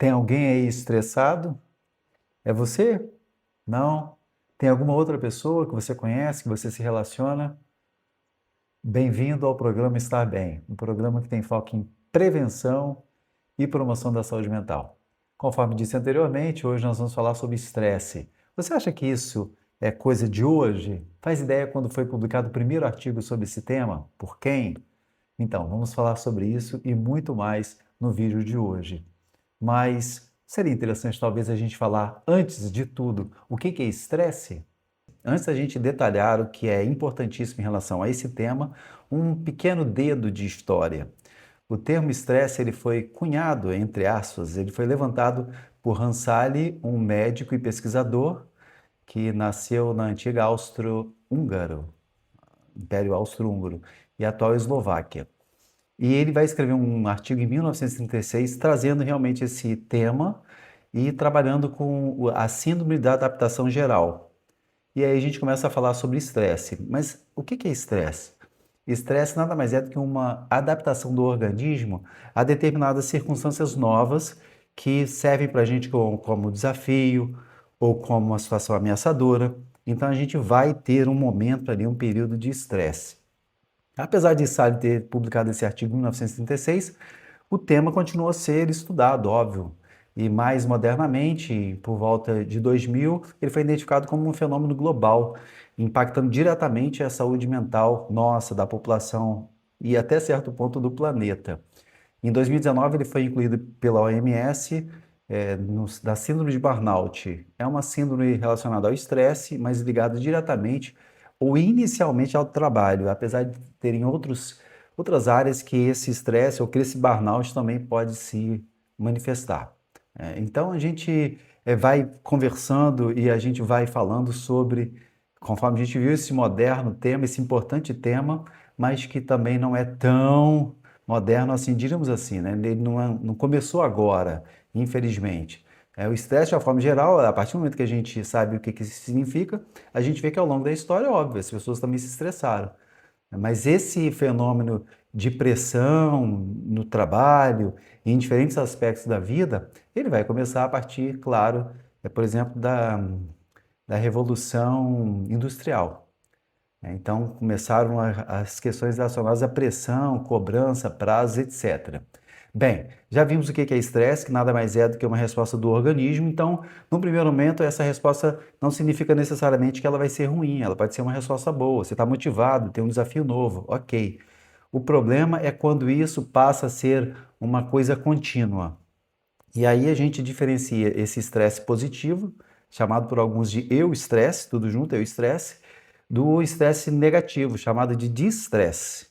Tem alguém aí estressado? É você? Não? Tem alguma outra pessoa que você conhece, que você se relaciona? Bem-vindo ao programa Estar Bem, um programa que tem foco em prevenção e promoção da saúde mental. Conforme disse anteriormente, hoje nós vamos falar sobre estresse. Você acha que isso é coisa de hoje? Faz ideia quando foi publicado o primeiro artigo sobre esse tema? Por quem? Então, vamos falar sobre isso e muito mais no vídeo de hoje. Mas seria interessante talvez a gente falar, antes de tudo, o que é estresse? Antes da gente detalhar o que é importantíssimo em relação a esse tema, um pequeno dedo de história. O termo estresse ele foi cunhado, entre aspas, ele foi levantado por Hansali, um médico e pesquisador que nasceu na antiga Austro-Húngaro, Império Austro-Húngaro, e atual Eslováquia. E ele vai escrever um artigo em 1936 trazendo realmente esse tema e trabalhando com a síndrome da adaptação geral. E aí a gente começa a falar sobre estresse. Mas o que é estresse? Estresse nada mais é do que uma adaptação do organismo a determinadas circunstâncias novas que servem para a gente como desafio ou como uma situação ameaçadora. Então a gente vai ter um momento ali, um período de estresse. Apesar de Salles ter publicado esse artigo em 1936, o tema continua a ser estudado, óbvio. E mais modernamente, por volta de 2000, ele foi identificado como um fenômeno global, impactando diretamente a saúde mental nossa, da população e até certo ponto do planeta. Em 2019, ele foi incluído pela OMS da síndrome de burnout. É uma síndrome relacionada ao estresse, mas ligada diretamente ou inicialmente ao trabalho, apesar de terem outras áreas que esse estresse ou que esse burnout também pode se manifestar. Então a gente vai conversando e a gente vai falando sobre, conforme a gente viu esse moderno tema, esse importante tema, mas que também não é tão moderno assim, diríamos assim, né? Ele não começou agora, infelizmente. O estresse, de uma forma geral, a partir do momento que a gente sabe o que isso significa, a gente vê que ao longo da história, óbvio, as pessoas também se estressaram. Mas esse fenômeno de pressão no trabalho, em diferentes aspectos da vida, ele vai começar a partir, claro, por exemplo, da Revolução Industrial. Então, começaram as questões relacionadas à pressão, cobrança, prazos, etc. Bem, já vimos o que é estresse, que nada mais é do que uma resposta do organismo. Então, no primeiro momento, essa resposta não significa necessariamente que ela vai ser ruim, ela pode ser uma resposta boa. Você está motivado, tem um desafio novo, ok. O problema é quando isso passa a ser uma coisa contínua. E aí a gente diferencia esse estresse positivo, chamado por alguns de eu-estresse, tudo junto, eu-estresse, do estresse negativo, chamado de distresse.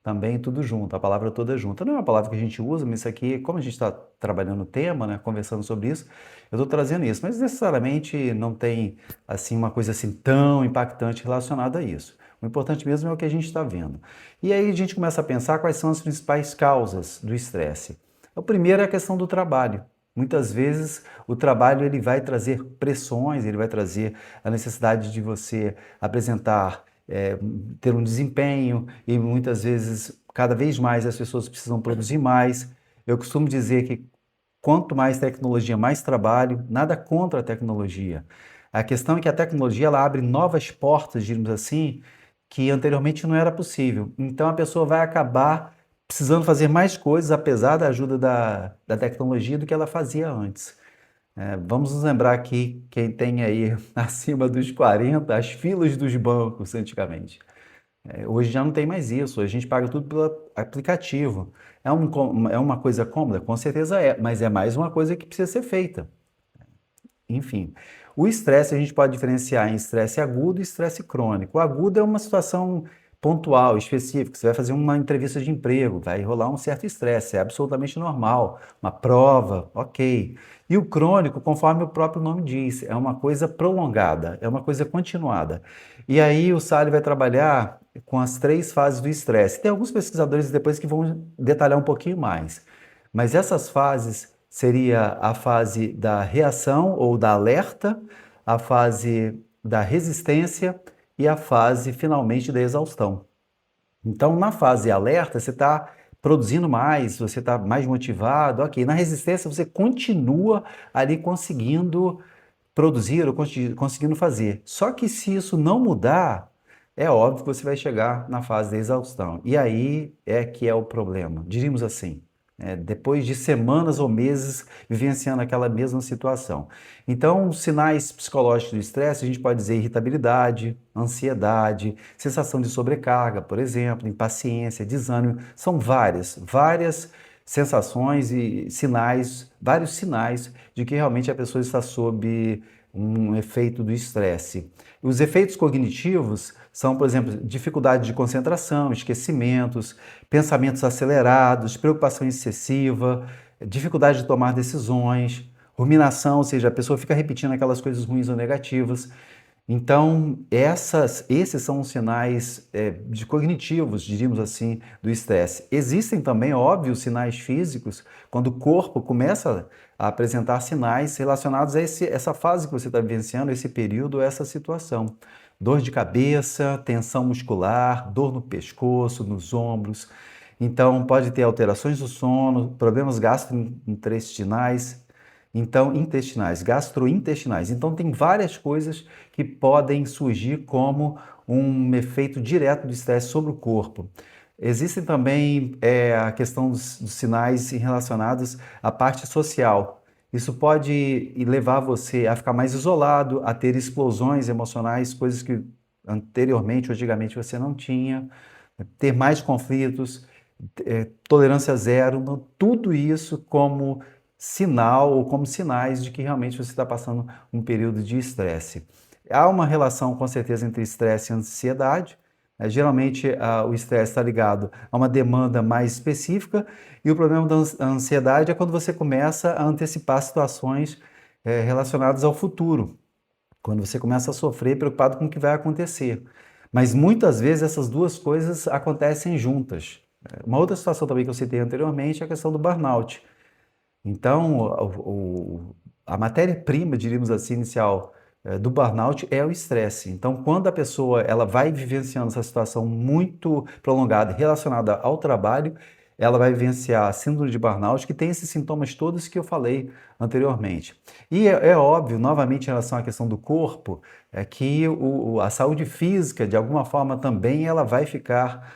Também tudo junto, a palavra toda junta. Não é uma palavra que a gente usa, mas isso aqui, como a gente está trabalhando o tema, né, conversando sobre isso, eu estou trazendo isso. Mas necessariamente não tem assim uma coisa assim tão impactante relacionada a isso. O importante mesmo é o que a gente está vendo. E aí a gente começa a pensar quais são as principais causas do estresse. O primeiro é a questão do trabalho. Muitas vezes o trabalho ele vai trazer pressões, ele vai trazer a necessidade de você apresentar, ter um desempenho e muitas vezes, cada vez mais as pessoas precisam produzir mais. Eu costumo dizer que quanto mais tecnologia, mais trabalho, nada contra a tecnologia. A questão é que a tecnologia ela abre novas portas, digamos assim, que anteriormente não era possível. Então a pessoa vai acabar precisando fazer mais coisas, apesar da ajuda da tecnologia, do que ela fazia antes. Vamos nos lembrar aqui, quem tem aí acima dos 40, as filas dos bancos antigamente. Hoje já não tem mais isso, a gente paga tudo pelo aplicativo. É uma coisa cômoda? Com certeza é, mas é mais uma coisa que precisa ser feita. Enfim, o estresse a gente pode diferenciar em estresse agudo e estresse crônico. O agudo é uma situação pontual, específica. Você vai fazer uma entrevista de emprego, vai rolar um certo estresse, é absolutamente normal. Uma prova, ok. E o crônico, conforme o próprio nome diz, é uma coisa prolongada, é uma coisa continuada. E aí o Sally vai trabalhar com as três fases do estresse. Tem alguns pesquisadores depois que vão detalhar um pouquinho mais. Mas essas fases seria a fase da reação ou da alerta, a fase da resistência e a fase finalmente da exaustão. Então, na fase alerta, você está produzindo mais, você está mais motivado, ok. Na resistência você continua ali conseguindo produzir ou conseguindo fazer. Só que se isso não mudar, é óbvio que você vai chegar na fase da exaustão. E aí é que é o problema, diríamos assim. Depois de semanas ou meses vivenciando aquela mesma situação. Então, sinais psicológicos do estresse, a gente pode dizer irritabilidade, ansiedade, sensação de sobrecarga, por exemplo, impaciência, desânimo. São várias sensações e sinais, vários sinais de que realmente a pessoa está sob um efeito do estresse. Os efeitos cognitivos são, por exemplo, dificuldade de concentração, esquecimentos, pensamentos acelerados, preocupação excessiva, dificuldade de tomar decisões, ruminação, ou seja, a pessoa fica repetindo aquelas coisas ruins ou negativas. Então, esses são os sinais de cognitivos, diríamos assim, do estresse. Existem também, óbvio, sinais físicos, quando o corpo começa a apresentar sinais relacionados a essa fase que você está vivenciando, esse período, essa situação. Dor de cabeça, tensão muscular, dor no pescoço, nos ombros. Então, pode ter alterações do sono, problemas gastrointestinais, gastrointestinais. Então, tem várias coisas que podem surgir como um efeito direto do estresse sobre o corpo. Existem também a questão dos sinais relacionados à parte social. Isso pode levar você a ficar mais isolado, a ter explosões emocionais, coisas que anteriormente ou antigamente você não tinha, ter mais conflitos, tolerância zero, tudo isso como sinal ou como sinais de que realmente você está passando um período de estresse. Há uma relação, com certeza, entre estresse e ansiedade. Geralmente, o estresse está ligado a uma demanda mais específica e o problema da ansiedade é quando você começa a antecipar situações relacionadas ao futuro, quando você começa a sofrer preocupado com o que vai acontecer. Mas muitas vezes essas duas coisas acontecem juntas. Uma outra situação também que eu citei anteriormente é a questão do burnout. Então, a matéria-prima, diríamos assim, inicial do burnout é o estresse. Então, quando a pessoa ela vai vivenciando essa situação muito prolongada relacionada ao trabalho, ela vai vivenciar a síndrome de burnout, que tem esses sintomas todos que eu falei anteriormente. E é óbvio, novamente, em relação à questão do corpo, é que a saúde física, de alguma forma, também ela vai ficar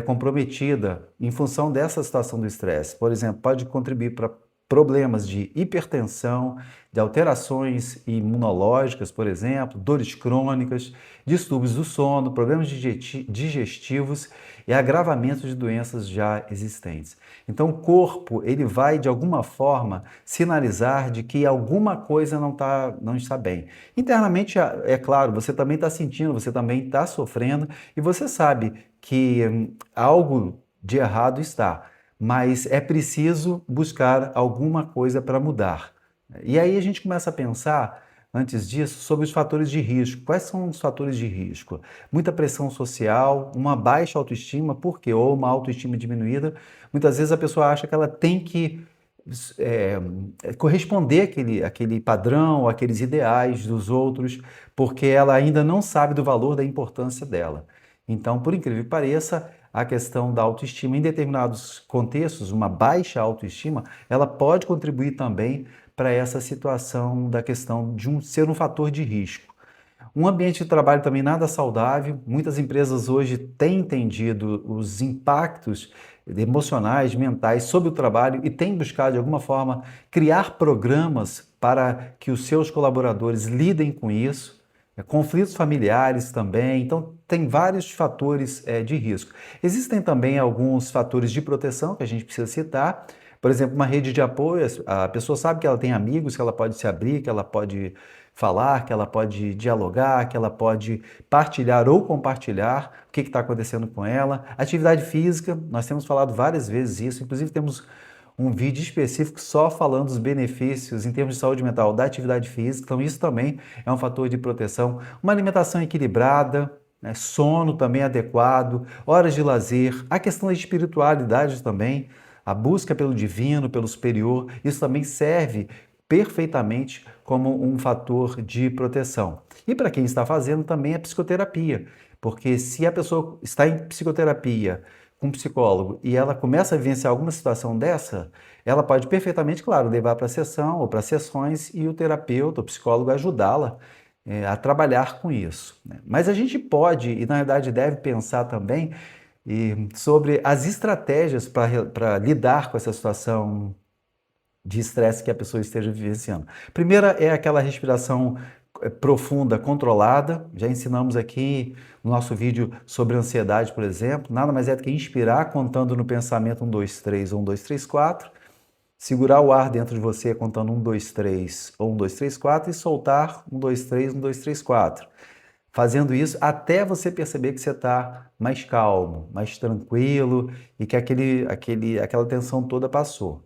comprometida em função dessa situação do estresse. Por exemplo, pode contribuir para problemas de hipertensão, de alterações imunológicas, por exemplo, dores crônicas, distúrbios do sono, problemas digestivos e agravamento de doenças já existentes. Então, o corpo ele vai, de alguma forma, sinalizar de que alguma coisa não está bem. Internamente, é claro, você também está sentindo, você também está sofrendo e você sabe que algo de errado está, mas é preciso buscar alguma coisa para mudar. E aí a gente começa a pensar, antes disso, sobre os fatores de risco. Quais são os fatores de risco? Muita pressão social, uma baixa autoestima, por quê? Ou uma autoestima diminuída. Muitas vezes a pessoa acha que ela tem que é, corresponder àquele padrão, àqueles ideais dos outros, porque ela ainda não sabe do valor, da importância dela. Então, por incrível que pareça, a questão da autoestima, em determinados contextos, uma baixa autoestima, ela pode contribuir também para essa situação da questão de ser um fator de risco. Um ambiente de trabalho também nada saudável. Muitas empresas hoje têm entendido os impactos emocionais, mentais sobre o trabalho e têm buscado, de alguma forma, criar programas para que os seus colaboradores lidem com isso. Conflitos familiares também, então tem vários fatores de risco. Existem também alguns fatores de proteção que a gente precisa citar, por exemplo, uma rede de apoio, a pessoa sabe que ela tem amigos, que ela pode se abrir, que ela pode falar, que ela pode dialogar, que ela pode partilhar ou compartilhar o que está acontecendo com ela. Atividade física, nós temos falado várias vezes isso, inclusive temos um vídeo específico só falando dos benefícios em termos de saúde mental da atividade física, então isso também é um fator de proteção. Uma alimentação equilibrada, sono também adequado, horas de lazer, a questão da espiritualidade também, a busca pelo divino, pelo superior, isso também serve perfeitamente como um fator de proteção. E para quem está fazendo também a psicoterapia, porque se a pessoa está em psicoterapia com um psicólogo e ela começa a vivenciar alguma situação dessa, ela pode perfeitamente, claro, levar para a sessão ou para sessões e o terapeuta, o psicólogo ajudá-la a trabalhar com isso, né? Mas a gente pode, e na verdade deve pensar também sobre as estratégias para lidar com essa situação de estresse que a pessoa esteja vivenciando. Primeira é aquela respiração profunda, controlada. Já ensinamos aqui no nosso vídeo sobre ansiedade, por exemplo. Nada mais é do que inspirar contando no pensamento 1, 2, 3 ou 1, 2, 3, 4. Segurar o ar dentro de você contando 1, 2, 3 ou 1, 2, 3, 4 e soltar 1, 2, 3, 1, 2, 3, 4. Fazendo isso até você perceber que você está mais calmo, mais tranquilo e que aquela tensão toda passou.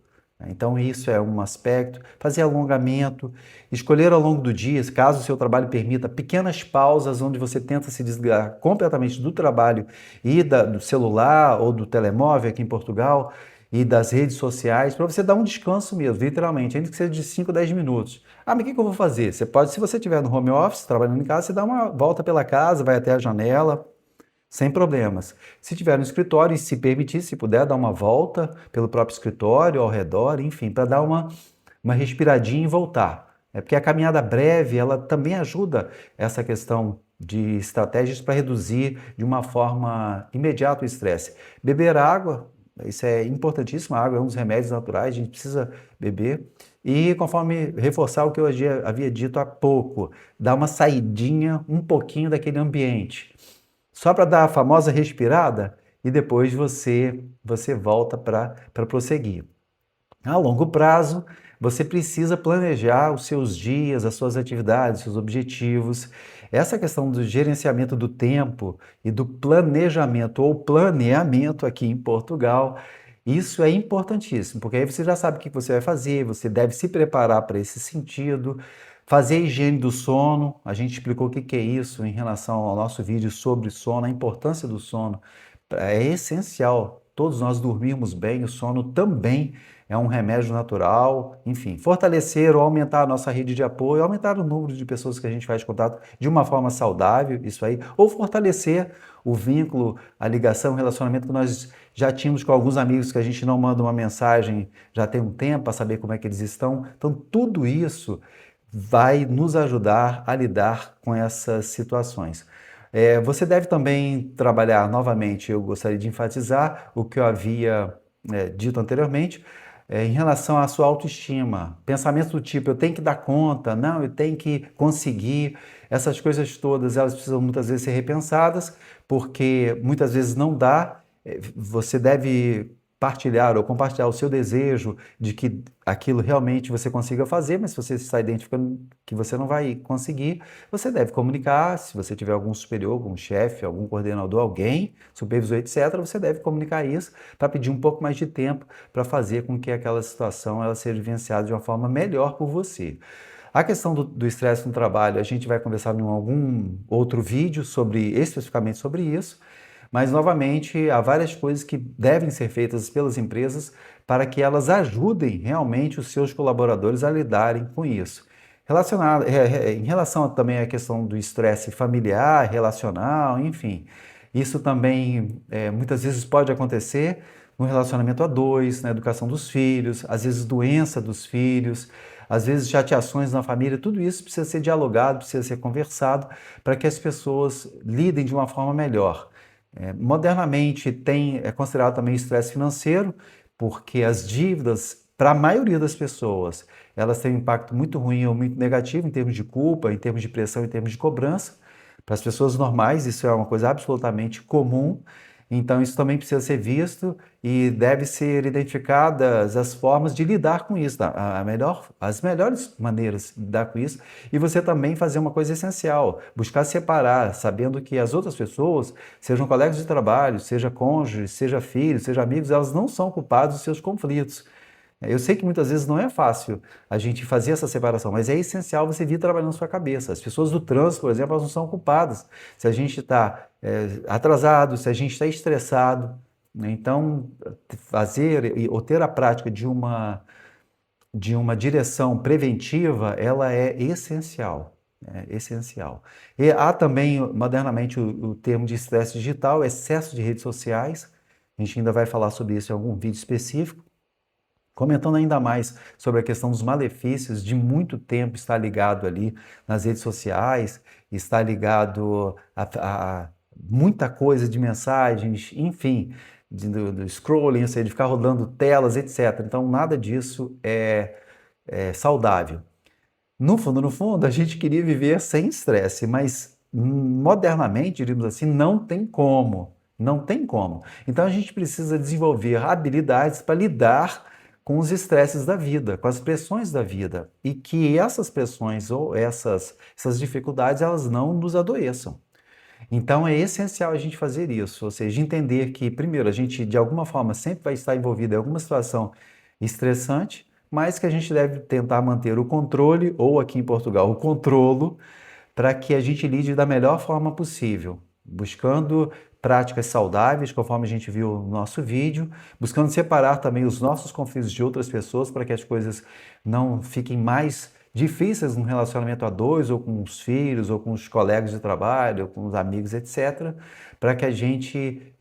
Então, isso é um aspecto. Fazer alongamento, escolher ao longo do dia, caso o seu trabalho permita, pequenas pausas onde você tenta se desligar completamente do trabalho e do celular ou do telemóvel aqui em Portugal e das redes sociais, para você dar um descanso mesmo, literalmente, ainda que seja de 5, 10 minutos. Ah, mas o que eu vou fazer? Você pode, se você estiver no home office, trabalhando em casa, você dá uma volta pela casa, vai até a janela, sem problemas. Se tiver no escritório e se permitir, se puder, dar uma volta pelo próprio escritório, ao redor, enfim, para dar uma respiradinha e voltar. É porque a caminhada breve, ela também ajuda essa questão de estratégias para reduzir de uma forma imediata o estresse. Beber água, isso é importantíssimo, a água é um dos remédios naturais, a gente precisa beber. E conforme reforçar o que eu havia dito há pouco, dar uma saidinha um pouquinho daquele ambiente. Só para dar a famosa respirada e depois você volta para prosseguir. A longo prazo, você precisa planejar os seus dias, as suas atividades, seus objetivos. Essa questão do gerenciamento do tempo e do planejamento ou planeamento aqui em Portugal, isso é importantíssimo, porque aí você já sabe o que você vai fazer, você deve se preparar para esse sentido. Fazer a higiene do sono, a gente explicou o que é isso em relação ao nosso vídeo sobre sono, a importância do sono. É essencial todos nós dormirmos bem, o sono também é um remédio natural, enfim, fortalecer ou aumentar a nossa rede de apoio, aumentar o número de pessoas que a gente faz contato de uma forma saudável, isso aí, ou fortalecer o vínculo, a ligação, o relacionamento que nós já tínhamos com alguns amigos que a gente não manda uma mensagem já tem um tempo para saber como é que eles estão. Então, tudo isso vai nos ajudar a lidar com essas situações. Você deve também trabalhar novamente, eu gostaria de enfatizar o que eu havia dito anteriormente, em relação à sua autoestima. Pensamento do tipo, eu tenho que dar conta, não, eu tenho que conseguir. Essas coisas todas, elas precisam muitas vezes ser repensadas, porque muitas vezes não dá. Você deve partilhar ou compartilhar o seu desejo de que aquilo realmente você consiga fazer, mas se você está identificando que você não vai conseguir, você deve comunicar. Se você tiver algum superior, algum chefe, algum coordenador, alguém, supervisor, etc., você deve comunicar isso para pedir um pouco mais de tempo para fazer com que aquela situação ela seja vivenciada de uma forma melhor por você. A questão do estresse no trabalho, a gente vai conversar em algum outro vídeo especificamente sobre isso. Mas, novamente, há várias coisas que devem ser feitas pelas empresas para que elas ajudem realmente os seus colaboradores a lidarem com isso. Em relação também à questão do estresse familiar, relacional, enfim, isso também muitas vezes pode acontecer no relacionamento a dois, na educação dos filhos, às vezes doença dos filhos, às vezes chateações na família, tudo isso precisa ser dialogado, precisa ser conversado para que as pessoas lidem de uma forma melhor. Modernamente é considerado também estresse financeiro, porque as dívidas, para a maioria das pessoas, elas têm um impacto muito ruim ou muito negativo em termos de culpa, em termos de pressão, em termos de cobrança. Para as pessoas normais, isso é uma coisa absolutamente comum. Então, isso também precisa ser visto e deve ser identificadas as formas de lidar com isso, tá? As melhores maneiras de lidar com isso. E você também fazer uma coisa essencial, buscar separar, sabendo que as outras pessoas, sejam colegas de trabalho, seja cônjuges, seja filhos, seja amigos, elas não são culpadas dos seus conflitos. Eu sei que muitas vezes não é fácil a gente fazer essa separação, mas é essencial você vir trabalhando na sua cabeça. As pessoas do trânsito, por exemplo, elas não são culpadas. Se a gente está atrasado, se a gente está estressado, né? Então, ou ter a prática de uma direção preventiva, ela é essencial. É essencial. E há também, modernamente, o termo de estresse digital, excesso de redes sociais. A gente ainda vai falar sobre isso em algum vídeo específico, comentando ainda mais sobre a questão dos malefícios de muito tempo estar ligado ali nas redes sociais, estar ligado a muita coisa de mensagens, enfim, do scrolling, ou seja, de ficar rodando telas, etc. Então, nada disso é saudável. No fundo, a gente queria viver sem estresse, mas modernamente, diríamos assim, não tem como. Não tem como. Então a gente precisa desenvolver habilidades para lidar com os estresses da vida, com as pressões da vida, e que essas pressões ou essas dificuldades elas não nos adoeçam. Então é essencial a gente fazer isso, ou seja, entender que, primeiro, a gente de alguma forma sempre vai estar envolvido em alguma situação estressante, mas que a gente deve tentar manter o controle, ou aqui em Portugal, o controlo, para que a gente lide da melhor forma possível, buscando práticas saudáveis, conforme a gente viu no nosso vídeo, buscando separar também os nossos conflitos de outras pessoas para que as coisas não fiquem mais difíceis no relacionamento a dois, ou com os filhos, ou com os colegas de trabalho, ou com os amigos, etc., para que a gente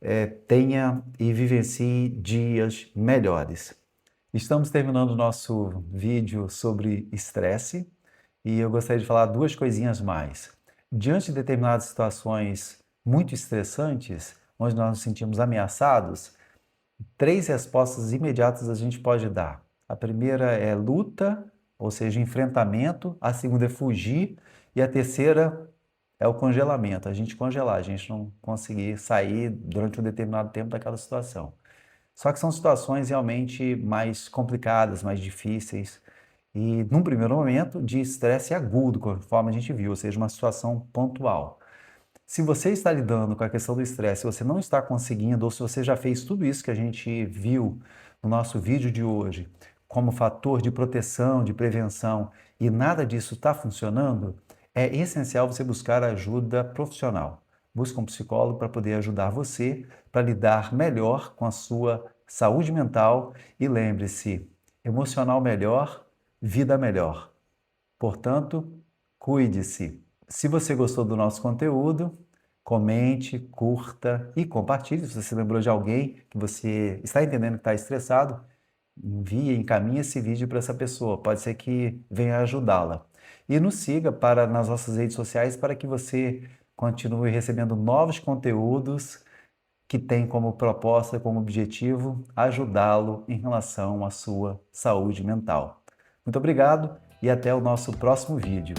tenha e vivencie dias melhores. Estamos terminando o nosso vídeo sobre estresse e eu gostaria de falar duas coisinhas mais. Diante de determinadas situações muito estressantes, onde nós nos sentimos ameaçados, três respostas imediatas a gente pode dar. A primeira é luta, ou seja, enfrentamento. A segunda é fugir. E a terceira é o congelamento, a gente congelar, a gente não conseguir sair durante um determinado tempo daquela situação. Só que são situações realmente mais complicadas, mais difíceis e, num primeiro momento, de estresse agudo, conforme a gente viu, ou seja, uma situação pontual. Se você está lidando com a questão do estresse, se você não está conseguindo, ou se você já fez tudo isso que a gente viu no nosso vídeo de hoje, como fator de proteção, de prevenção, e nada disso está funcionando, é essencial você buscar ajuda profissional. Busque um psicólogo para poder ajudar você para lidar melhor com a sua saúde mental e lembre-se, emocional melhor, vida melhor. Portanto, cuide-se. Se você gostou do nosso conteúdo, comente, curta e compartilhe. Se você se lembrou de alguém que você está entendendo que está estressado, envie, encaminhe esse vídeo para essa pessoa. Pode ser que venha ajudá-la. E nos siga nas nossas redes sociais para que você continue recebendo novos conteúdos que têm como proposta, como objetivo, ajudá-lo em relação à sua saúde mental. Muito obrigado e até o nosso próximo vídeo.